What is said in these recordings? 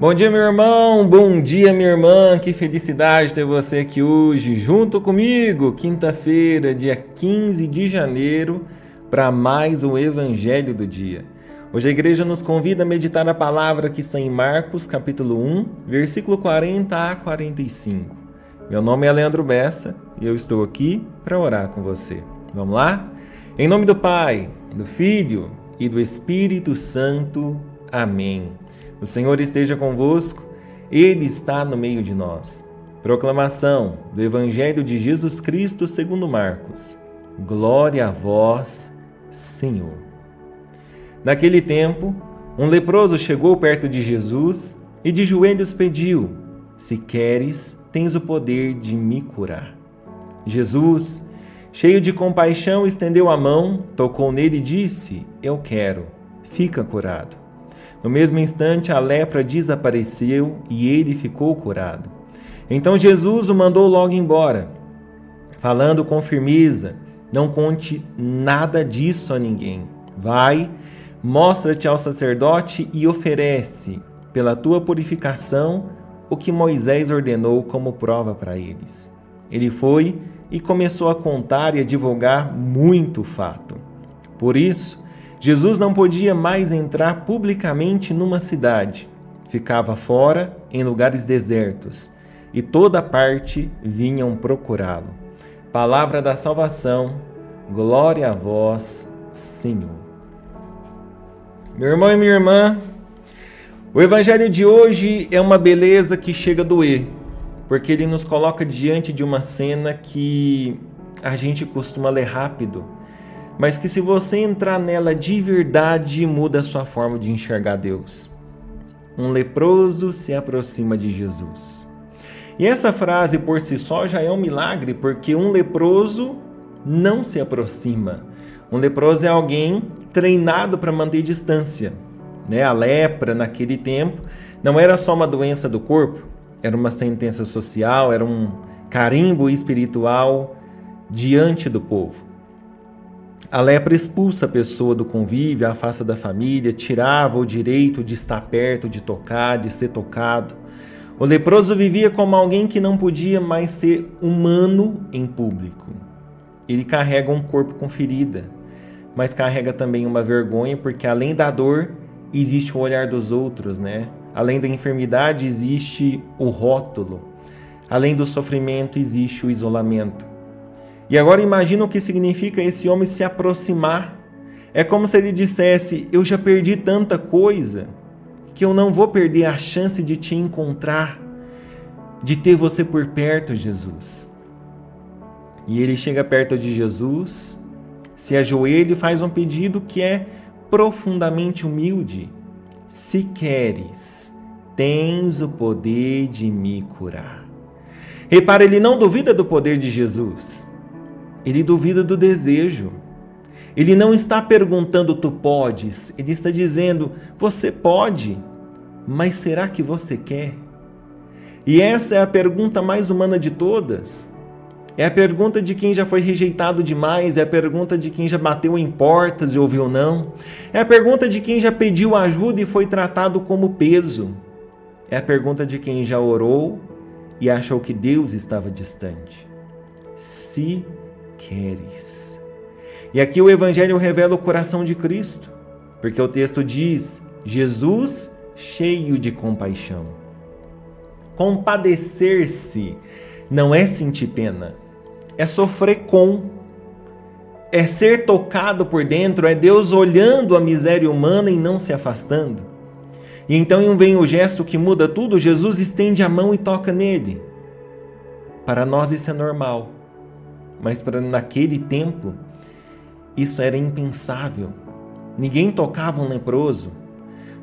Bom dia, meu irmão, bom dia, minha irmã, que felicidade ter você aqui hoje, junto comigo, quinta-feira, dia 15 de janeiro, para mais um Evangelho do Dia. Hoje a igreja nos convida a meditar a palavra que está em Marcos, capítulo 1, versículo 40 a 45. Meu nome é Leandro Bessa e eu estou aqui para orar com você. Vamos lá? Em nome do Pai, do Filho e do Espírito Santo. Amém. O Senhor esteja convosco, Ele está no meio de nós. Proclamação do Evangelho de Jesus Cristo segundo Marcos. Glória a vós, Senhor. Naquele tempo, um leproso chegou perto de Jesus e de joelhos pediu: Se queres, tens o poder de me curar. Jesus, cheio de compaixão, estendeu a mão, tocou nele e disse: Eu quero, fica curado. No mesmo instante, a lepra desapareceu e ele ficou curado. Então Jesus o mandou logo embora, falando com firmeza: Não conte nada disso a ninguém. Vai, mostra-te ao sacerdote e oferece, pela tua purificação, o que Moisés ordenou como prova para eles. Ele foi e começou a contar e a divulgar muito fato. Por isso, Jesus não podia mais entrar publicamente numa cidade. Ficava fora, em lugares desertos, e toda parte vinham procurá-lo. Palavra da salvação, glória a vós, Senhor. Meu irmão e minha irmã, o evangelho de hoje é uma beleza que chega a doer, porque ele nos coloca diante de uma cena que a gente costuma ler rápido, mas que se você entrar nela de verdade, muda a sua forma de enxergar Deus. Um leproso se aproxima de Jesus. E essa frase por si só já é um milagre, porque um leproso não se aproxima. Um leproso é alguém treinado para manter distância. A lepra, naquele tempo, não era só uma doença do corpo, era uma sentença social, era um carimbo espiritual diante do povo. A lepra expulsa a pessoa do convívio, afasta da família, tirava o direito de estar perto, de tocar, de ser tocado. O leproso vivia como alguém que não podia mais ser humano em público. Ele carrega um corpo com ferida, mas carrega também uma vergonha, porque além da dor, existe o olhar dos outros, Além da enfermidade, existe o rótulo. Além do sofrimento, existe o isolamento. E agora imagina o que significa esse homem se aproximar. É como se ele dissesse: eu já perdi tanta coisa, que eu não vou perder a chance de te encontrar, de ter você por perto, Jesus. E ele chega perto de Jesus, se ajoelha e faz um pedido que é profundamente humilde: Se queres, tens o poder de me curar. Repara, ele não duvida do poder de Jesus. Ele duvida do desejo. Ele não está perguntando: tu podes? Ele está dizendo: você pode, mas será que você quer? E essa é a pergunta mais humana de todas. É a pergunta de quem já foi rejeitado demais, é a pergunta de quem já bateu em portas e ouviu não. É a pergunta de quem já pediu ajuda e foi tratado como peso. É a pergunta de quem já orou e achou que Deus estava distante. Se queres. E aqui o Evangelho revela o coração de Cristo, porque o texto diz: Jesus cheio de compaixão. Compadecer-se não é sentir pena, é sofrer com, é ser tocado por dentro, é Deus olhando a miséria humana e não se afastando. E então vem o gesto que muda tudo. Jesus estende a mão e toca nele. Para nós isso é normal, mas naquele tempo isso era impensável. Ninguém tocava um leproso.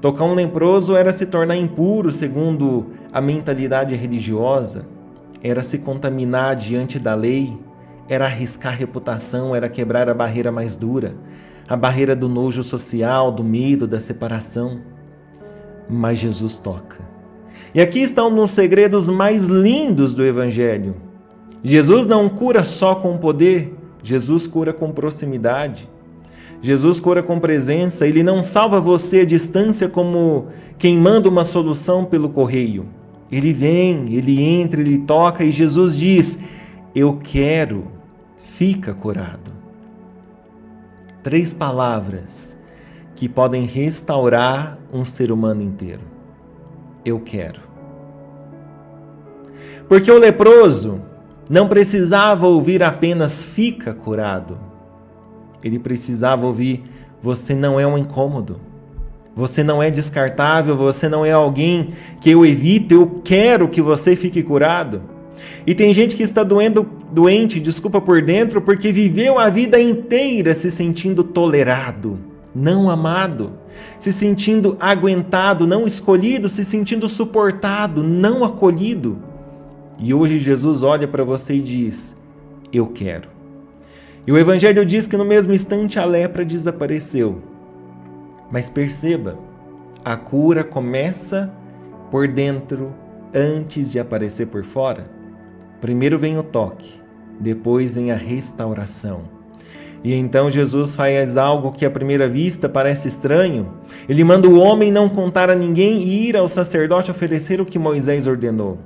Tocar um leproso era se tornar impuro, segundo a mentalidade religiosa, era se contaminar diante da lei, era arriscar a reputação, era quebrar a barreira mais dura, a barreira do nojo social, do medo, da separação. Mas Jesus toca. E aqui estão um dos segredos mais lindos do Evangelho. Jesus não cura só com poder, Jesus cura com proximidade. Jesus cura com presença, Ele não salva você à distância como quem manda uma solução pelo correio. Ele vem, Ele entra, Ele toca e Jesus diz: eu quero, fica curado. 3 palavras que podem restaurar um ser humano inteiro. Eu quero. Porque o leproso não precisava ouvir apenas fica curado. Ele precisava ouvir: você não é um incômodo. Você não é descartável, você não é alguém que eu evito, eu quero que você fique curado. E tem gente que está doente, por dentro, porque viveu a vida inteira se sentindo tolerado, não amado, se sentindo aguentado, não escolhido, se sentindo suportado, não acolhido. E hoje Jesus olha para você e diz: eu quero. E o Evangelho diz que no mesmo instante a lepra desapareceu. Mas perceba, a cura começa por dentro antes de aparecer por fora. Primeiro vem o toque, depois vem a restauração. E então Jesus faz algo que à primeira vista parece estranho. Ele manda o homem não contar a ninguém e ir ao sacerdote oferecer o que Moisés ordenou.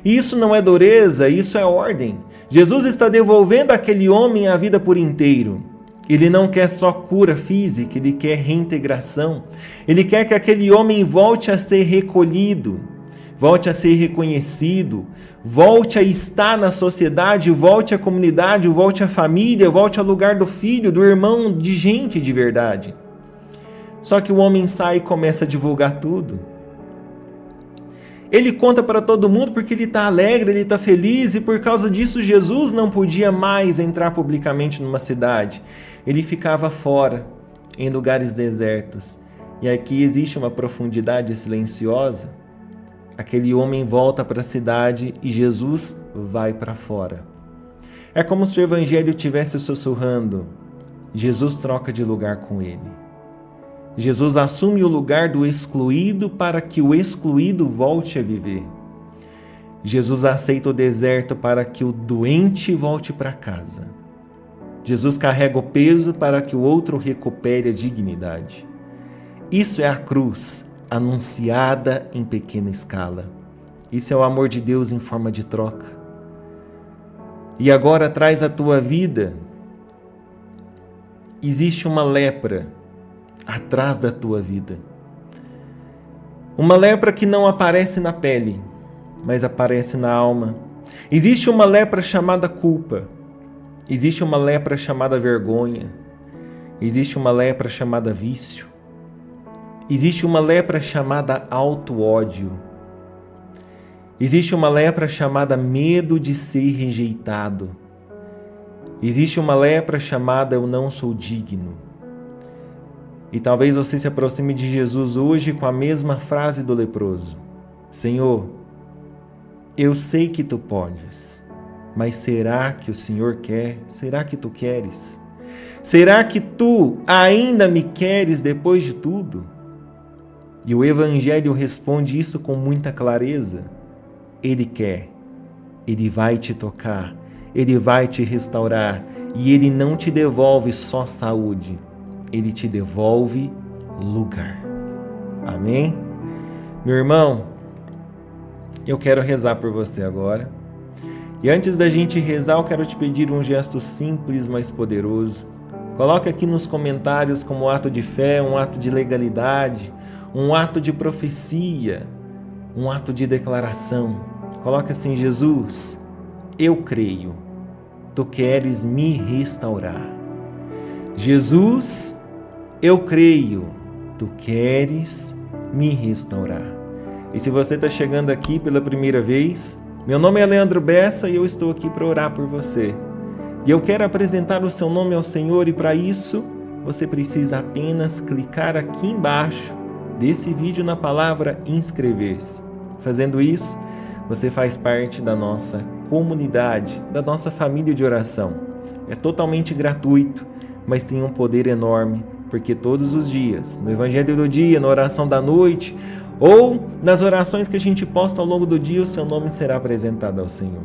E isso não é dureza, isso é ordem. Jesus está devolvendo àquele homem a vida por inteiro. Ele não quer só cura física, ele quer reintegração. Ele quer que aquele homem volte a ser recolhido, volte a ser reconhecido, volte a estar na sociedade, volte à comunidade, volte à família, volte ao lugar do filho, do irmão, de gente de verdade. Só que o homem sai e começa a divulgar tudo. Ele conta para todo mundo porque ele está alegre, ele está feliz, e por causa disso Jesus não podia mais entrar publicamente numa cidade. Ele ficava fora, em lugares desertos. E aqui existe uma profundidade silenciosa. Aquele homem volta para a cidade e Jesus vai para fora. É como se o Evangelho estivesse sussurrando: Jesus troca de lugar com ele. Jesus assume o lugar do excluído para que o excluído volte a viver. Jesus aceita o deserto para que o doente volte para casa. Jesus carrega o peso para que o outro recupere a dignidade. Isso é a cruz, anunciada em pequena escala. Isso é o amor de Deus em forma de troca. E agora traz à tua vida. Existe uma lepra atrás da tua vida. Uma lepra que não aparece na pele, mas aparece na alma. Existe uma lepra chamada culpa. Existe uma lepra chamada vergonha. Existe uma lepra chamada vício. Existe uma lepra chamada auto-ódio. Existe uma lepra chamada medo de ser rejeitado. Existe uma lepra chamada eu não sou digno. E talvez você se aproxime de Jesus hoje com a mesma frase do leproso: Senhor, eu sei que tu podes, mas será que o Senhor quer? Será que tu queres? Será que tu ainda me queres depois de tudo? E o Evangelho responde isso com muita clareza. Ele quer, Ele vai te tocar, Ele vai te restaurar, e Ele não te devolve só saúde, Ele te devolve lugar. Amém? Meu irmão, eu quero rezar por você agora. E antes da gente rezar, eu quero te pedir um gesto simples, mas poderoso. Coloque aqui nos comentários como ato de fé, um ato de legalidade, um ato de profecia, um ato de declaração. Coloque assim: Jesus, eu creio, tu queres me restaurar. Jesus, eu creio, tu queres me restaurar. E se você está chegando aqui pela primeira vez, meu nome é Leandro Bessa e eu estou aqui para orar por você. E eu quero apresentar o seu nome ao Senhor, e para isso você precisa apenas clicar aqui embaixo desse vídeo na palavra inscrever-se. Fazendo isso, você faz parte da nossa comunidade, da nossa família de oração. É totalmente gratuito, mas tem um poder enorme, porque todos os dias, no Evangelho do dia, na oração da noite, ou nas orações que a gente posta ao longo do dia, o seu nome será apresentado ao Senhor.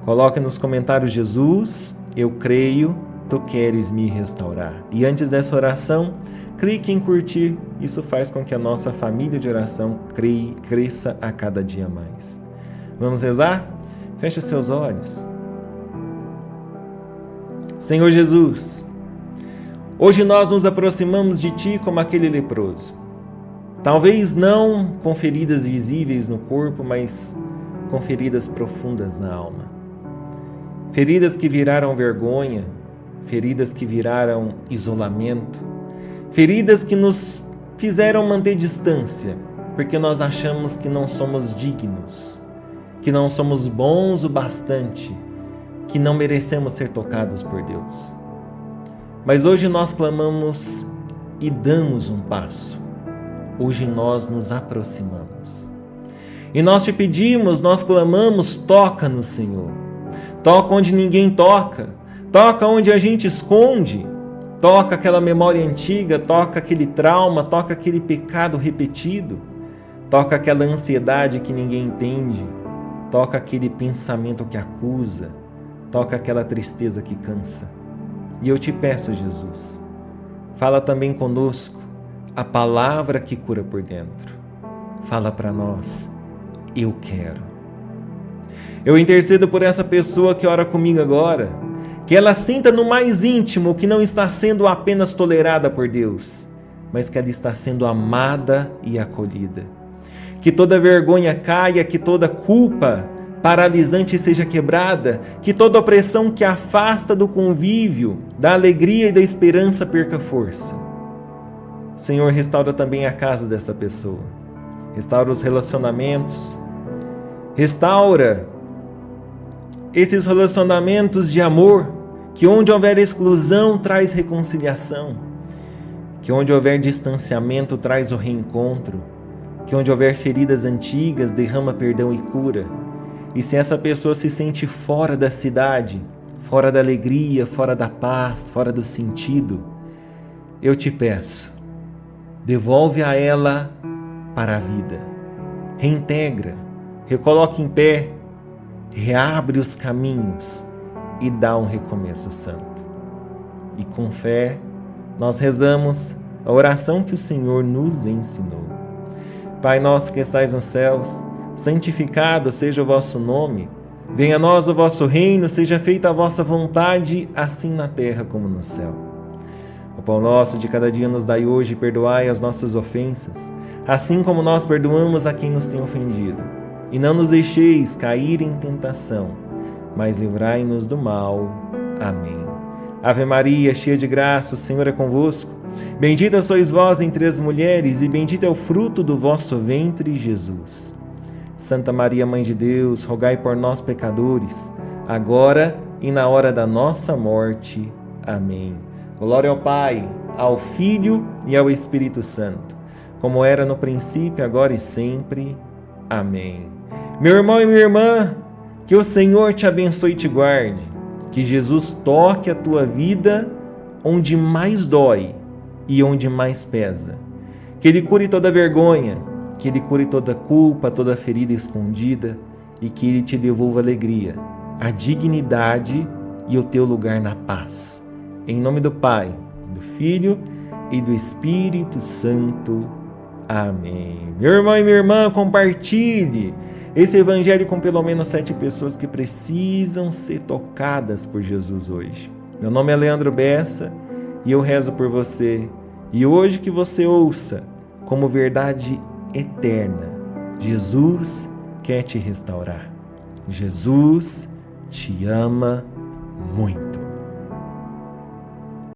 Coloque nos comentários: Jesus, eu creio, Tu queres me restaurar. E antes dessa oração, clique em curtir. Isso faz com que a nossa família de oração cresça a cada dia mais. Vamos rezar? Feche seus olhos. Senhor Jesus, hoje nós nos aproximamos de Ti como aquele leproso. Talvez não com feridas visíveis no corpo, mas com feridas profundas na alma. Feridas que viraram vergonha, feridas que viraram isolamento, feridas que nos fizeram manter distância, porque nós achamos que não somos dignos, que não somos bons o bastante, que não merecemos ser tocados por Deus. Mas hoje nós clamamos e damos um passo. Hoje nós nos aproximamos. E nós te pedimos, nós clamamos, toca-nos, Senhor. Toca onde ninguém toca. Toca onde a gente esconde. Toca aquela memória antiga, toca aquele trauma, toca aquele pecado repetido. Toca aquela ansiedade que ninguém entende. Toca aquele pensamento que acusa. Toca aquela tristeza que cansa. E eu te peço, Jesus, fala também conosco a palavra que cura por dentro. Fala para nós, eu quero. Eu intercedo por essa pessoa que ora comigo agora, que ela sinta no mais íntimo que não está sendo apenas tolerada por Deus, mas que ela está sendo amada e acolhida. Que toda vergonha caia, que toda culpa paralisante seja quebrada, que toda opressão que afasta do convívio, da alegria e da esperança perca força. Senhor, restaura também a casa dessa pessoa. Restaura os relacionamentos. Restaura esses relacionamentos de amor, que onde houver exclusão traz reconciliação, que onde houver distanciamento traz o reencontro, que onde houver feridas antigas derrama perdão e cura. E se essa pessoa se sente fora da cidade, fora da alegria, fora da paz, fora do sentido, eu te peço, devolve a ela para a vida, reintegra, recoloca em pé, reabre os caminhos e dá um recomeço santo. E com fé, nós rezamos a oração que o Senhor nos ensinou. Pai nosso que estais nos céus, santificado seja o vosso nome. Venha a nós o vosso reino, seja feita a vossa vontade, assim na terra como no céu. O pão nosso de cada dia nos dai hoje e perdoai as nossas ofensas, assim como nós perdoamos a quem nos tem ofendido. E não nos deixeis cair em tentação, mas livrai-nos do mal. Amém. Ave Maria, cheia de graça, o Senhor é convosco. Bendita sois vós entre as mulheres, e bendito é o fruto do vosso ventre, Jesus. Santa Maria, Mãe de Deus, rogai por nós, pecadores, agora e na hora da nossa morte. Amém. Glória ao Pai, ao Filho e ao Espírito Santo, como era no princípio, agora e sempre. Amém. Meu irmão e minha irmã, que o Senhor te abençoe e te guarde, que Jesus toque a tua vida onde mais dói e onde mais pesa, que Ele cure toda vergonha, que Ele cure toda culpa, toda ferida escondida e que Ele te devolva alegria, a dignidade e o teu lugar na paz. Em nome do Pai, do Filho e do Espírito Santo. Amém. Meu irmão e minha irmã, compartilhe esse evangelho com pelo menos 7 pessoas que precisam ser tocadas por Jesus hoje. Meu nome é Leandro Bessa e eu rezo por você. E hoje que você ouça como verdade eterna, Jesus quer te restaurar. Jesus te ama muito.